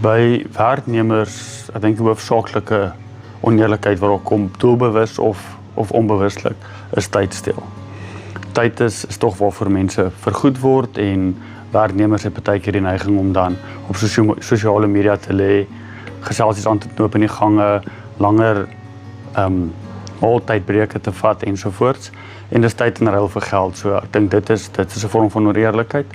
By werknemers, ek dink die hoofsaaklike oneerlikheid wat daar kom, doelbewus of onbewuslik, is tydsteel. Tyd is tog waarvoor mense vergoed word en werknemers het partykeer die neiging om dan op sosiale media te lê, geselsies aan te knoop in die gange, langer maaltydbreke te vat ensovoorts. En dis tyd in ruil vir geld, so ek dink dit is 'n vorm van oneerlikheid.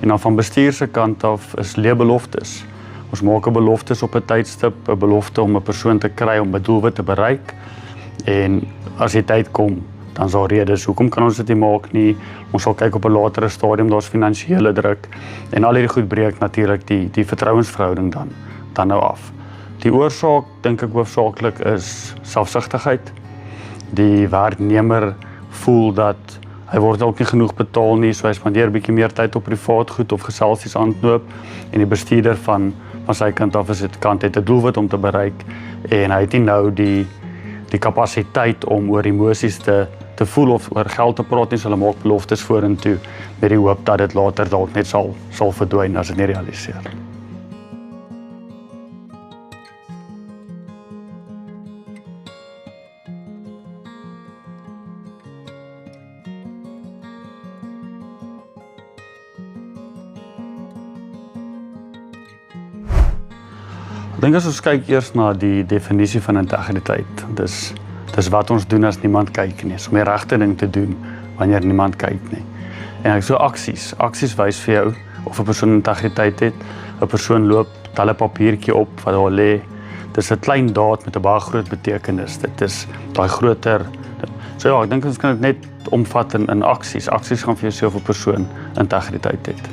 En dan van bestuur se kant af is leebeloftes. Ons maak 'n beloftes op 'n tydstip, 'n belofte om 'n persoon te kry om 'n doelwit te bereik. En as die tyd kom, dan is daar redes, hoekom kan ons dit nie maak nie? Ons sal kyk op 'n latere stadium, daar's finansiële druk en al hierdie goed breek natuurlik die vertrouensverhouding dan nou af. Die oorsaak dink ek hoofsaaklik is selfsugtigheid. Die werknemer voel dat hy word ook nie genoeg betaal nie, so hy spandeer 'n bietjie meer tyd op privaat goed of geselsies aanknoop en die bestuurder van sy kant af is dit kant het 'n doelwit om te bereik en hy het nie nou die kapasiteit om oor emosies te voel of oor geld te praat nie, so hulle maak beloftes vorentoe met die hoop dat dit later dalk net sal verdwyn as dit nie realiseer. Ek dink as ons kyk eers na die definisie van integriteit, dis wat ons doen as niemand kyk nie, om die regte ding te doen wanneer niemand kyk nie. En ek so aksies wys vir jou of 'n persoon integriteit het. 'n Persoon loop, tel 'n papiertjie op wat daar lê. Dis 'n klein daad met 'n baie groot betekenis. Dit is daai groter. So ja, ek dink ons kan dit net omvat in aksies. Aksies gaan vir jou sê of 'n persoon integriteit het.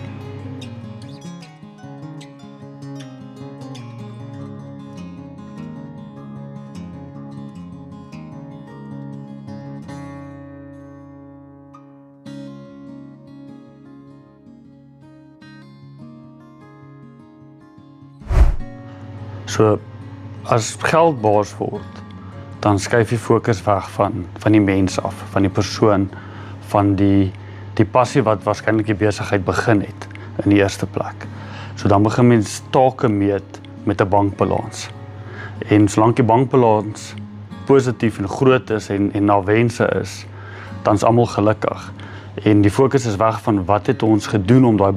So, as geld baas word, dan skuif die fokus weg van die mens af, van die persoon, van die passie wat waarskynlik die besigheid begin het in die eerste plek. So dan begin mens take meet met 'n bankbalans. En solank die bankbalans positief en groot is en na wense is, dan is almal gelukkig. En die fokus is weg van wat het ons gedoen om daai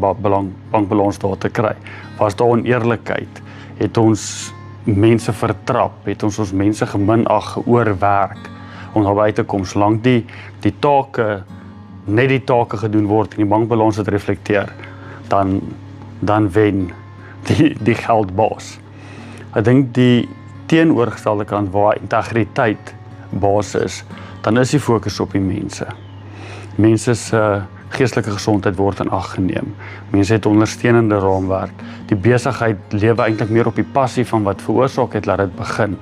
bankbalans daar te kry. Was daar oneerlikheid? Het ons mense vertrap, het ons mense geminag, geoorwerk om daarby te kom, solank die take, net die take gedoen word en die bankbalans het reflekteer, dan wen die geldbaas. Ek dink die teenoorgestelde kant waar integriteit baas is, dan is die fokus op die mense. Mense se geestelike gesondheid word in ag geneem. Mense het ondersteunende raamwerk. Die besigheid lewe eintlik meer op die passie van wat veroorsaak het laat dit begin,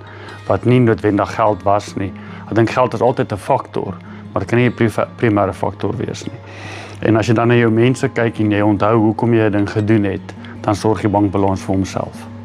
wat nie noodwendig geld was nie. Ek dink geld is altyd 'n faktor, maar dit kan nie 'n primêre faktor wees nie. En as jy dan na jou mense kyk en jy onthou hoekom jy 'n ding gedoen het, dan sorg die bankbalans vir homself.